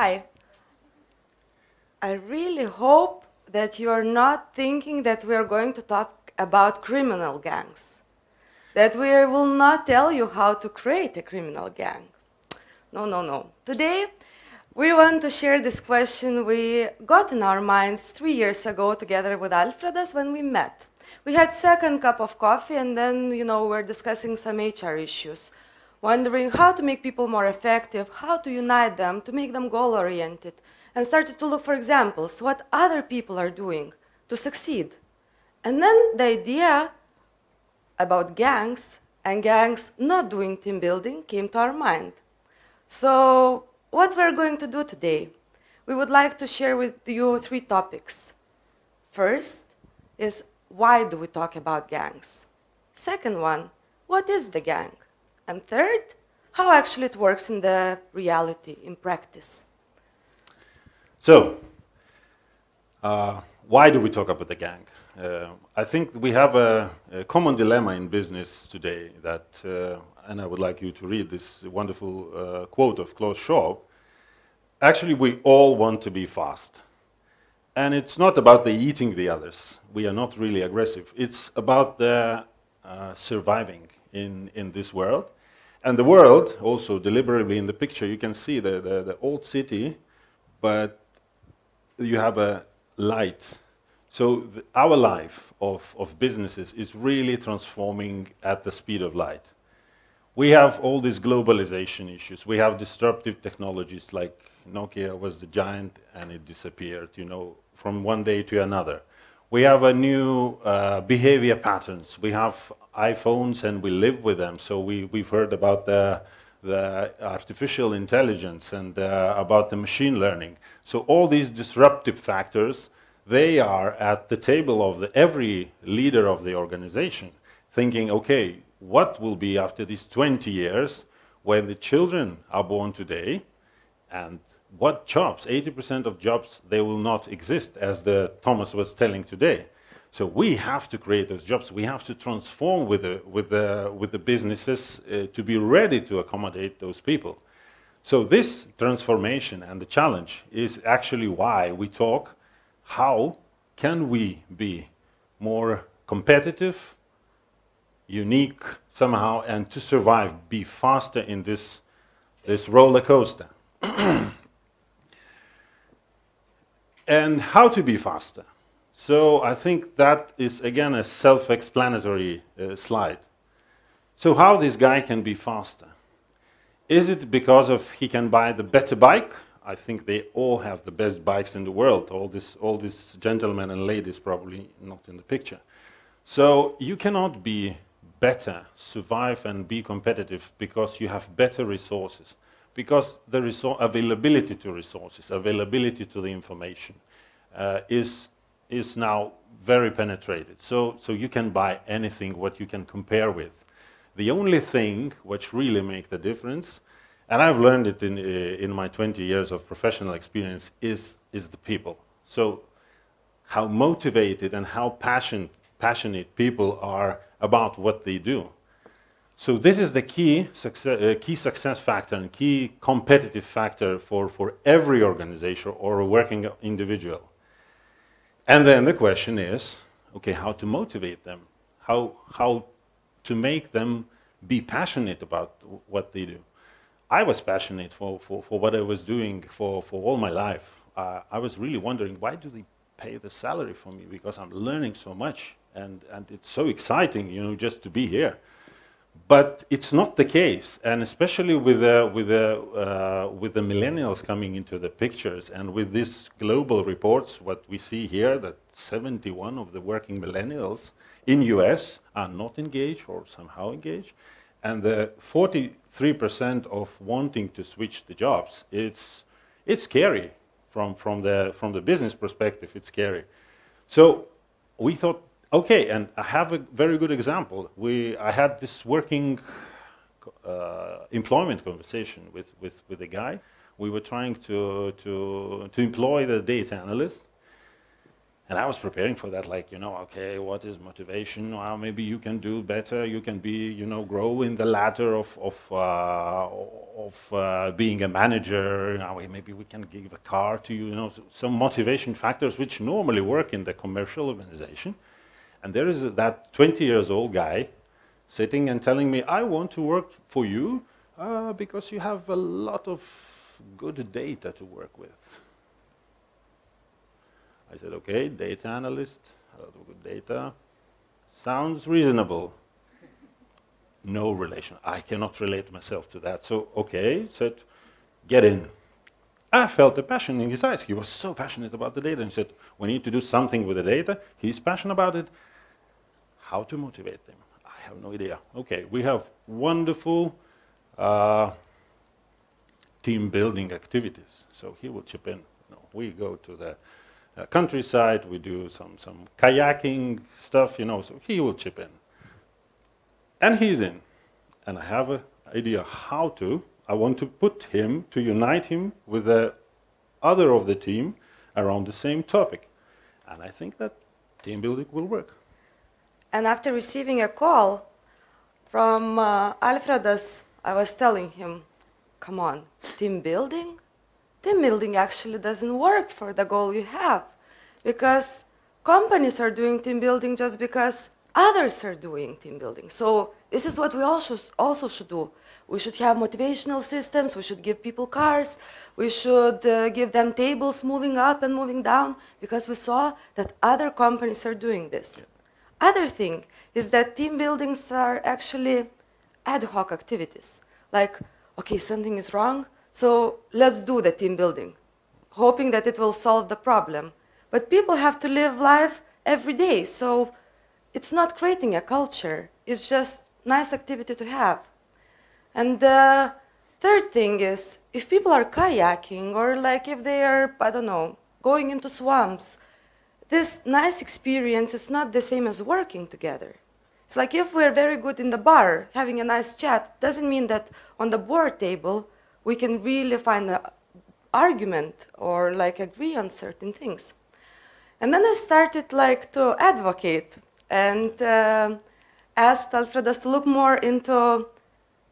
Hi. I really hope that you are not thinking that we are going to talk about criminal gangs, that we will not tell you how to create a criminal gang. No, no, no. Today, we want to share this question we got in our minds 3 years ago together with Alfredas when we met. We had second cup of coffee and then, we're discussing some HR issues, wondering how to make people more effective, how to unite them, to make them goal-oriented, and started to look for examples, what other people are doing to succeed. And then the idea about gangs and gangs not doing team building came to our mind. So what we're going to do today, we would like to share with you 3 topics. First is, why do we talk about gangs? Second one, what is the gang? And third, how actually it works in the reality, in practice. So, why do we talk about the gang? I think we have a common dilemma in business today that, and I would like you to read this wonderful quote of Klaus Schwab. Actually, we all want to be fast. And it's not about the eating the others. We are not really aggressive. It's about the surviving in this world. And the world, also deliberately in the picture, you can see the old city, but you have a light. So our life of businesses is really transforming at the speed of light. We have all these globalization issues. We have disruptive technologies like Nokia was the giant and it disappeared, from one day to another. We have a new behavior patterns. We have iPhones and we live with them. So we've heard about the artificial intelligence and about the machine learning. So all these disruptive factors, they are at the table of every leader of the organization, thinking, okay, what will be after these 20 years when the children are born today, and what jobs, 80% of jobs, they will not exist, as Thomas was telling today. So we have to create those jobs. We have to transform with the businesses to be ready to accommodate those people. So this transformation and the challenge is actually why we talk, how can we be more competitive, unique somehow, and to survive, be faster in this roller coaster. And how to be faster. So I think that is, again, a self-explanatory slide. So how this guy can be faster? Is it because of he can buy the better bike? I think they all have the best bikes in the world. All these gentlemen and ladies probably not in the picture. So you cannot be better, survive and be competitive because you have better resources. Because the availability to resources, availability to the information is now very penetrated. So you can buy anything what you can compare with. The only thing which really makes the difference, and I've learned it in my 20 years of professional experience, is the people. So how motivated and how passionate people are about what they do. So this is the key success factor and key competitive factor for every organization or a working individual. And then the question is, okay, how to motivate them? How to make them be passionate about what they do? I was passionate for what I was doing for all my life. I was really wondering, why do they pay the salary for me? Because I'm learning so much and it's so exciting, just to be here. But it's not the case, and especially with the millennials coming into the pictures, and with these global reports, what we see here, that 71 of the working millennials in US are not engaged or somehow engaged, and the 43% of wanting to switch the jobs. It's scary from the business perspective. It's scary. So we thought, okay, and I have a very good example. I had this working employment conversation with a guy. We were trying to employ the data analyst. And I was preparing for that, like, okay, what is motivation? Well, maybe you can do better. You can be, grow in the ladder of being a manager. Maybe we can give a car to you. Some motivation factors which normally work in the commercial organization. And there is that 20-year-old guy sitting and telling me, I want to work for you because you have a lot of good data to work with. I said, okay, data analyst, a lot of good data, sounds reasonable. No relation. I cannot relate myself to that. So, okay, said, get in. I felt the passion in his eyes. He was so passionate about the data. And he said, we need to do something with the data. He's passionate about it. How to motivate them? I have no idea. Okay, we have wonderful team building activities. So he will chip in. We go to the countryside, we do some kayaking stuff, so he will chip in. And he's in. And I have an idea how to. I want to put him, to unite him with the other of the team around the same topic. And I think that team building will work. And after receiving a call from Alfredas, I was telling him, come on, team building? Team building actually doesn't work for the goal you have, because companies are doing team building just because others are doing team building. So this is what we also should do. We should have motivational systems, we should give people cars, we should give them tables moving up and moving down, because we saw that other companies are doing this. Other thing is that team buildings are actually ad hoc activities. Like, okay, something is wrong, so let's do the team building, hoping that it will solve the problem. But people have to live life every day, so it's not creating a culture. It's just nice activity to have. And the third thing is, if people are kayaking, or like if they are, I don't know, going into swamps, this nice experience is not the same as working together. It's like if we're very good in the bar, having a nice chat, doesn't mean that on the board table we can really find an argument or like agree on certain things. And then I started like to advocate and asked Alfredas to look more into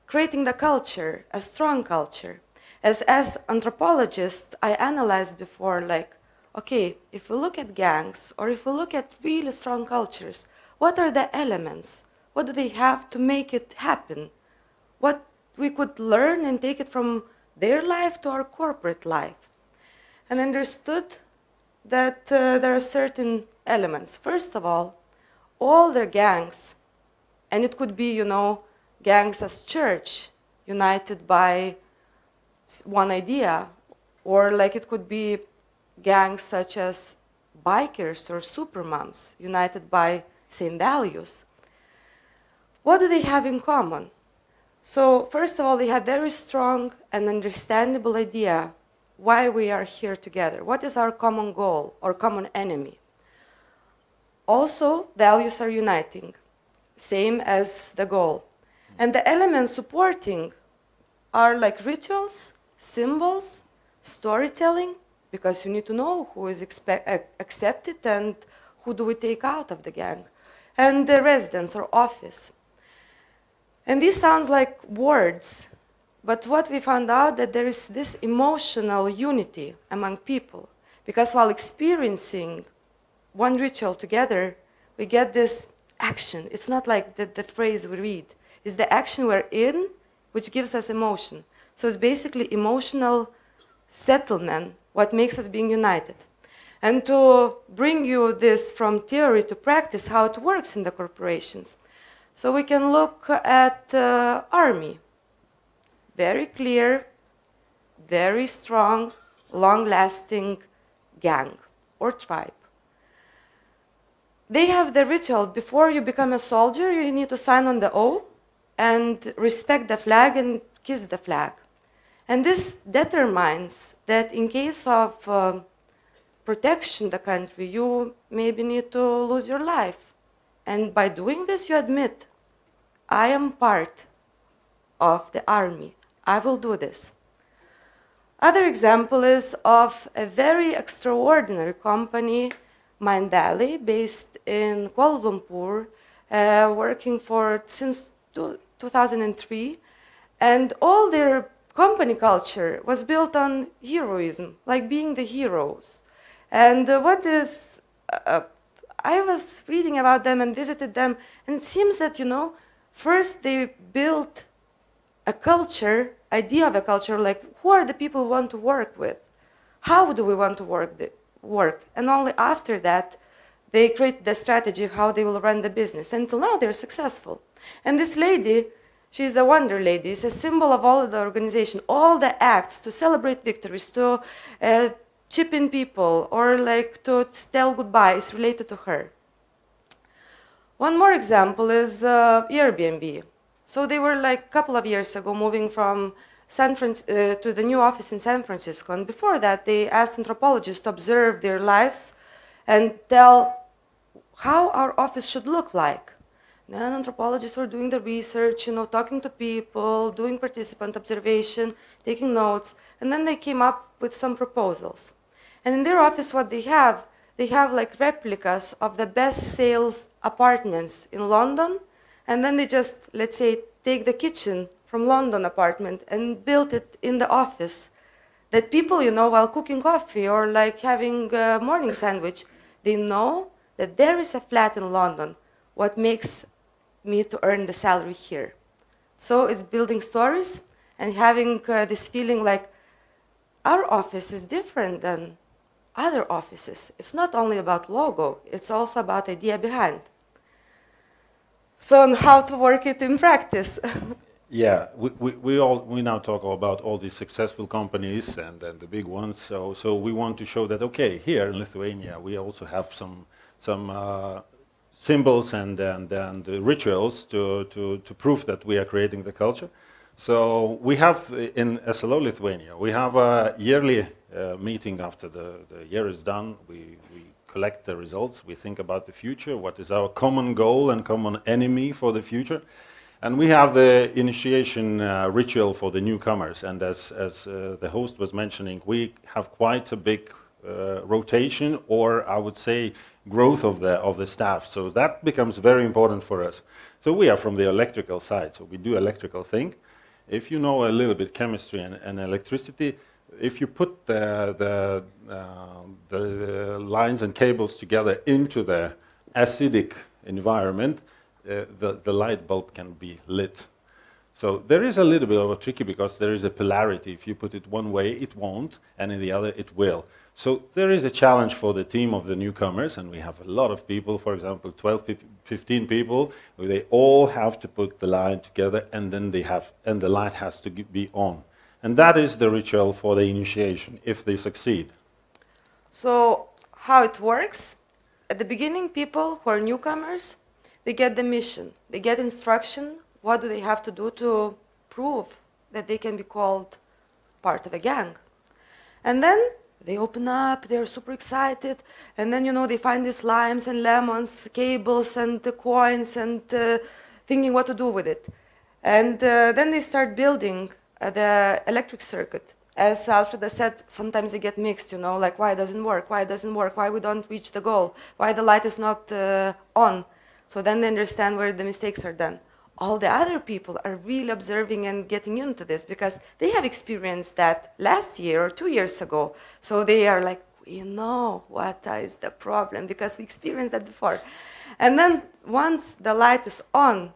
creating the culture, a strong culture. As anthropologist, I analyzed before, like, okay, if we look at gangs, or if we look at really strong cultures, what are the elements? What do they have to make it happen? What we could learn and take it from their life to our corporate life. And understood that there are certain elements. First of all the gangs, and it could be, gangs as church, united by one idea, or like it could be gangs such as bikers or supermoms, united by same values. What do they have in common? So first of all, they have very strong and understandable idea why we are here together. What is our common goal or common enemy? Also, values are uniting, same as the goal. And the elements supporting are like rituals, symbols, storytelling, because you need to know who is accepted and who do we take out of the gang, and the residence or office. And this sounds like words, but what we found out that there is this emotional unity among people, because while experiencing one ritual together, we get this action. It's not like the phrase we read. It's the action we're in, which gives us emotion. So it's basically emotional settlement, what makes us being united. And to bring you this from theory to practice, how it works in the corporations. So we can look at army. Very clear, very strong, long-lasting gang or tribe. They have the ritual. Before you become a soldier, you need to sign on the oath and respect the flag and kiss the flag. And this determines that in case of protection the country, you maybe need to lose your life. And by doing this, you admit, I am part of the army. I will do this. Other example is of a very extraordinary company, Mind Valley, based in Kuala Lumpur, working since 2003, and all their company culture was built on heroism, like being the heroes. And I was reading about them and visited them, and it seems that, first they built a culture, idea of a culture, like who are the people we want to work with? How do we want to work? And only after that, they created the strategy how they will run the business. Until now, they're successful. And this lady, she's a wonder lady. It's a symbol of all of the organization, all the acts to celebrate victories, to chip in people, or like to tell goodbye is related to her. One more example is Airbnb. So they were like a couple of years ago moving from to the new office in San Francisco. And before that, they asked anthropologists to observe their lives and tell how our office should look like. Then anthropologists were doing the research, talking to people, doing participant observation, taking notes, and then they came up with some proposals. And in their office, what they have like replicas of the best sales apartments in London, and then they just, let's say, take the kitchen from London apartment and build it in the office. That people, while cooking coffee or like having a morning sandwich, they know that there is a flat in London. What makes me to earn the salary here? So it's building stories and having this feeling like our office is different than other offices. It's not only about logo, it's also about idea behind. So on how to work it in practice. Yeah, we now talk about all these successful companies and the big ones. So we want to show that, okay, here in Lithuania we also have some symbols and rituals to prove that we are creating the culture. So we have in SLO Lithuania, we have a yearly meeting after the year is done. We collect the results, we think about the future, what is our common goal and common enemy for the future. And we have the initiation ritual for the newcomers. And as the host was mentioning, we have quite a big rotation, or I would say growth of the staff. So that becomes very important for us. So we are from the electrical side, so we do electrical thing. If you know a little bit chemistry and electricity, if you put the lines and cables together into the acidic environment, the light bulb can be lit. So there is a little bit of a tricky because there is a polarity. If you put it one way, it won't, and in the other, it will. So there is a challenge for the team of the newcomers, and we have a lot of people, for example, 12, 15 people, where they all have to put the line together, and then the light has to be on. And that is the ritual for the initiation, if they succeed. So how it works? At the beginning, people who are newcomers, they get the mission, they get instruction, what do they have to do to prove that they can be called part of a gang. And then they open up, they're super excited, and then, they find these limes and lemons, cables and coins, and thinking what to do with it. And then they start building the electric circuit. As Alfreda said, sometimes they get mixed, like why it doesn't work, why we don't reach the goal, why the light is not on. So then they understand where the mistakes are done. All the other people are really observing and getting into this because they have experienced that last year or 2 years ago. So they are like, we know what is the problem because we experienced that before. And then once the light is on,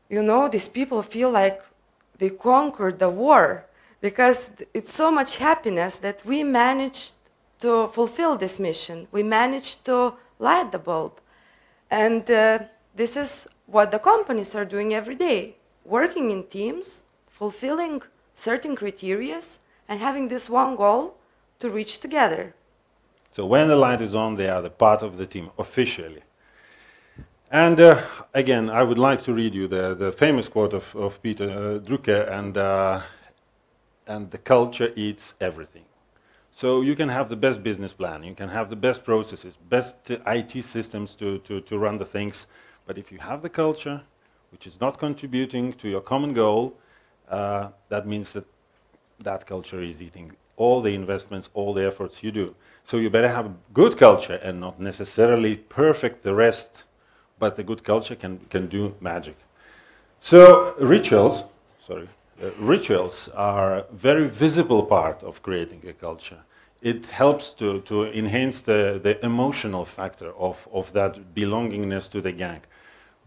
these people feel like they conquered the war because it's so much happiness that we managed to fulfill this mission. We managed to light the bulb. And this is what the companies are doing every day, working in teams, fulfilling certain criteria, and having this one goal to reach together. So when the light is on, they are the part of the team, officially. And again, I would like to read you the famous quote of Peter Drucker, and the culture eats everything. So you can have the best business plan, you can have the best processes, best IT systems to run the things, but if you have the culture, which is not contributing to your common goal, that means that culture is eating all the investments, all the efforts you do. So you better have good culture and not necessarily perfect the rest, but the good culture can do magic. So rituals are a very visible part of creating a culture. It helps to enhance the emotional factor of that belongingness to the gang.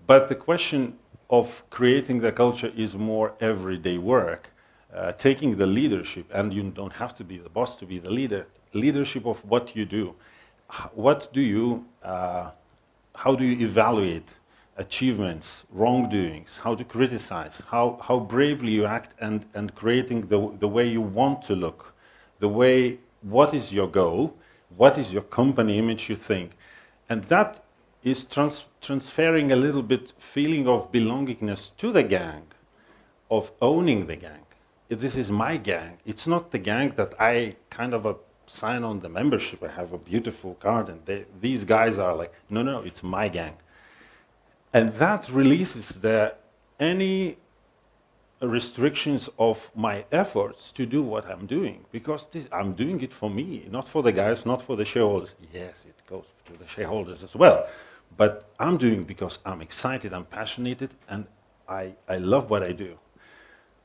But the question of creating the culture is more everyday work, taking the leadership, and you don't have to be the boss to be the leader, leadership of what you do. How do you evaluate achievements, wrongdoings, how to criticize, how bravely you act, and creating the way you want to look, what is your goal, what is your company image you think, and that is transferring a little bit feeling of belongingness to the gang, of owning the gang. This is my gang. It's not the gang that I kind of sign on the membership. I have a beautiful card and these guys are like, no, it's my gang. And that releases any restrictions of my efforts to do what I'm doing, because I'm doing it for me, not for the guys, not for the shareholders. Yes, it goes to the shareholders as well, but I'm doing it because I'm excited, I'm passionate, and I love what I do.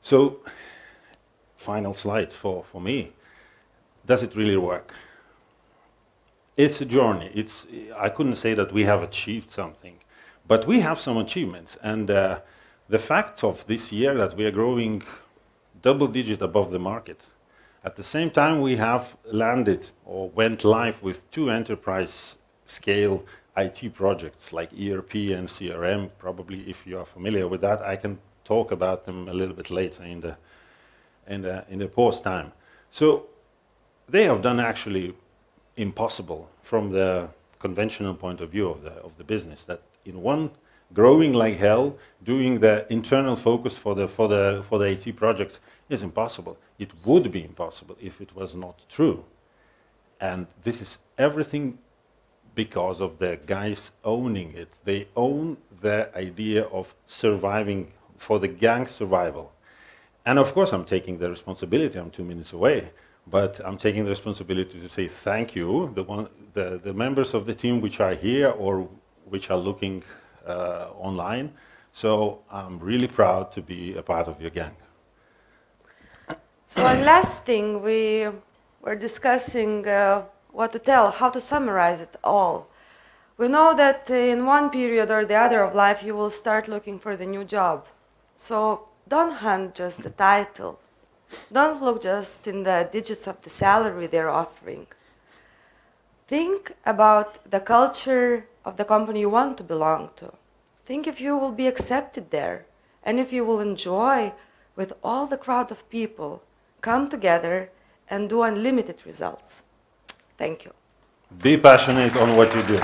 So, final slide for me. Does it really work? It's a journey. I couldn't say that we have achieved something, but we have some achievements, and the fact of this year that we are growing double-digit above the market. At the same time, we have landed or went live with 2 enterprise-scale IT projects like ERP and CRM. Probably, if you are familiar with that, I can talk about them a little bit later in the pause time. So they have done actually impossible from the conventional point of view of the business. That in one, growing like hell, doing the internal focus for the IT projects is impossible. It would be impossible if it was not true. And this is everything because of the guys owning it. They own the idea of surviving, for the gang survival. And of course I'm taking the responsibility, I'm 2 minutes away, but I'm taking the responsibility to say thank you, the members of the team which are here or which are looking online. So I'm really proud to be a part of your gang. So one last thing, we were discussing what to tell, how to summarize it all. We know that in one period or the other of life you will start looking for the new job. So don't hunt just the title. Don't look just in the digits of the salary they're offering. Think about the culture of the company you want to belong to. Think if you will be accepted there, and if you will enjoy with all the crowd of people, come together and do unlimited results. Thank you. Be passionate on what you do.